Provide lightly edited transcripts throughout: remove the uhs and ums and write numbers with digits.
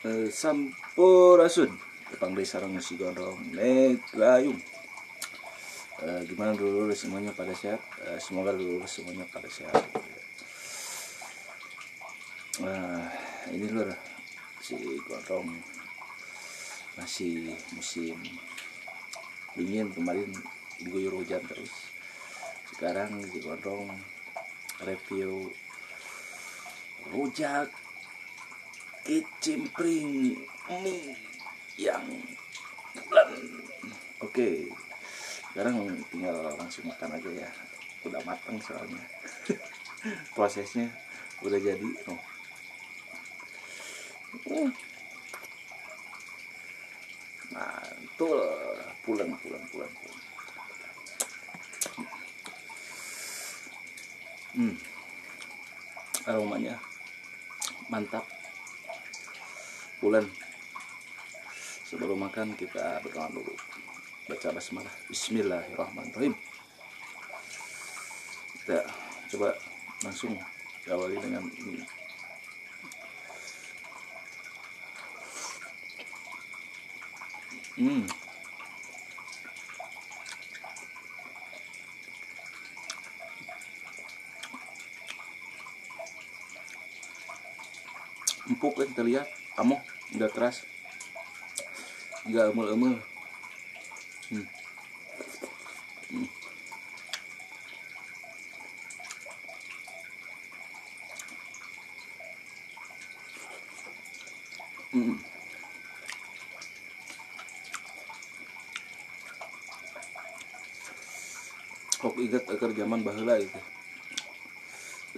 Sampurasun panggil sarang si gondrong nek layung. Gimana dulu semuanya pada sehat? Semoga dulu semuanya pada sehat. Ini lur, si gondrong masih musim dingin, kemarin diguyur hujan terus. Sekarang si gondrong review rujak kicimpring mie yang bulan. Oke, sekarang tinggal langsung makan aja ya, udah matang soalnya. Prosesnya udah jadi. Mantul, pulang. Aromanya mantap. Pulen. Sebelum makan kita berdoa dulu. Baca basmalah. Bismillahirrahmanirrahim. Kita coba langsung awali dengan ini. Empuk kan kita lihat, kamu udah keras, nggak emel-emel. Kok ingat agar zaman baheula itu,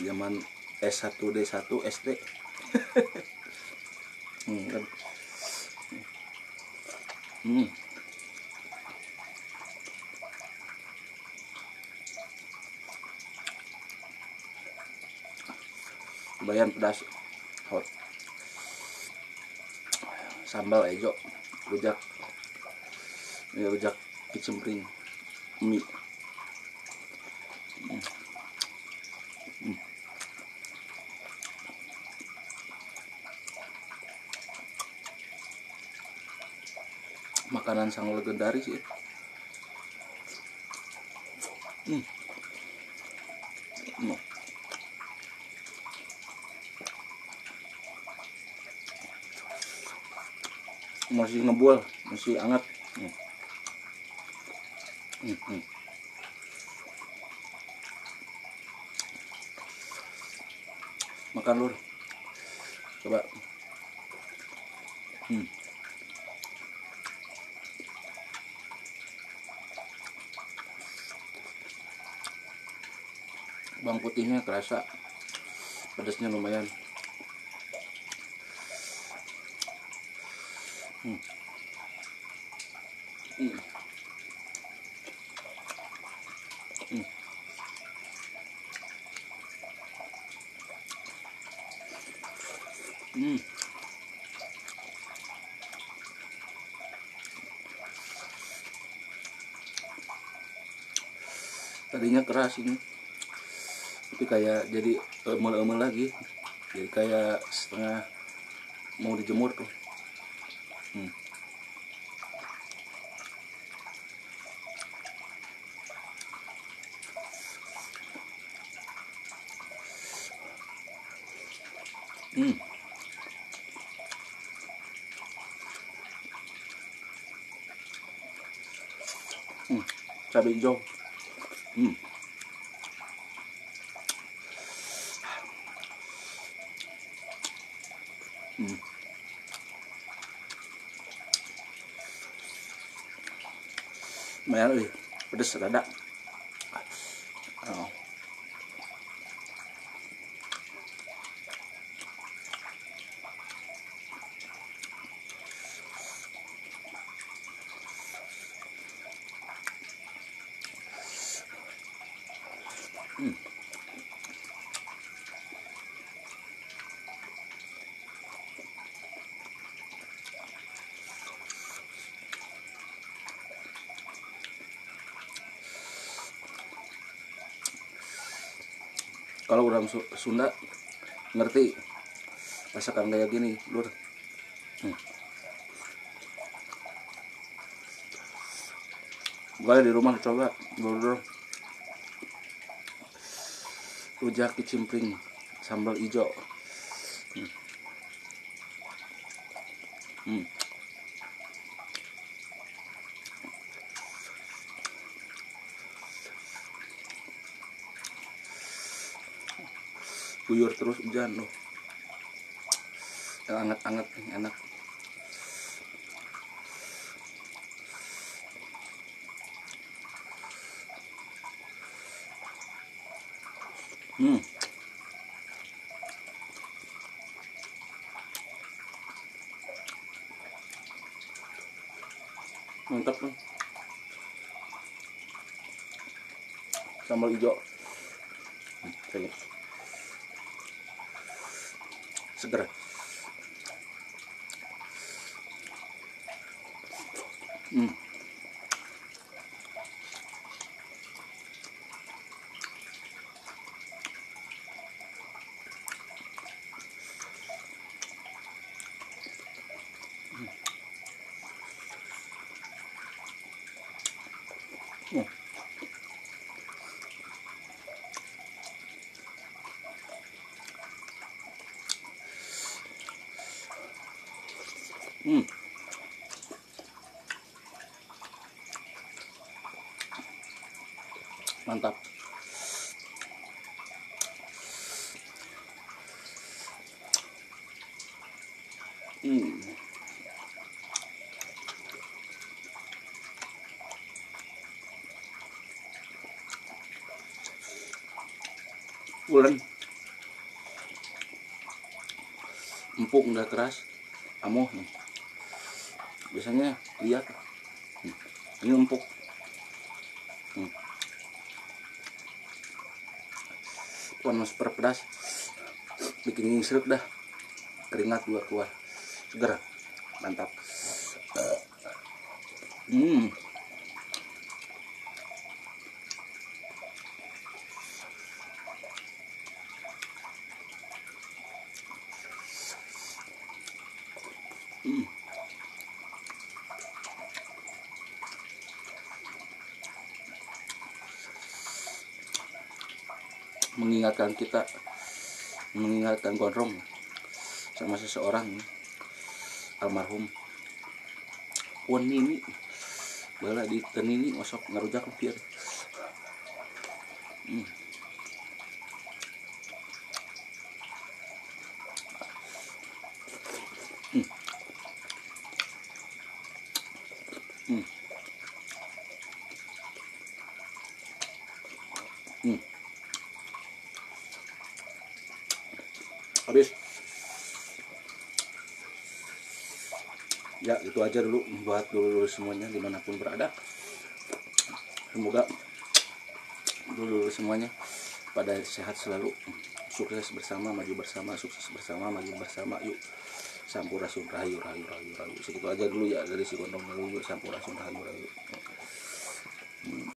zaman S1 D1 SD. Kan. Lumayan pedas, hot. Sambal hijau, rujak, ini rujak kicimpring mie. Makanan sangat legendaris ya. Masih ngebul, masih hangat. Makan lur, coba. Bawang putihnya kerasa, pedasnya lumayan. Tadinya keras ini, tapi kayak jadi emel-emel lagi, jadi kayak setengah mau dijemur tuh. Cabai hijau. Lumayan euy, pedes rada. Kalau orang Sunda ngerti masakan kayak gini lur. Gue di rumah coba dulu rujak kicimpring sambal hijau. Guyur terus hujan loh, yang anget-anget enak. Mantap kan, sambal hijau. Seger. Mantap. Pulen empuk, nggak keras, amoh nih. Biasanya lihat ini empuk. Panas pedas, bikin ngisruk dah, keringat juga keluar, seger, mantap. Mengingatkan gondrong sama seseorang almarhum Puan Nini bala di tenini masuk ngarujak pieur. Habis. Ya itu aja dulu buat dulu semuanya dimanapun berada. Semoga dulu semuanya pada sehat selalu, sukses bersama, maju bersama, sukses bersama, maju bersama. Yuk sampurasun rahayu rahayu rahayu rahayu. Segitu aja dulu ya dari si Gondong dulu. Sampurasun rahayu rahayu.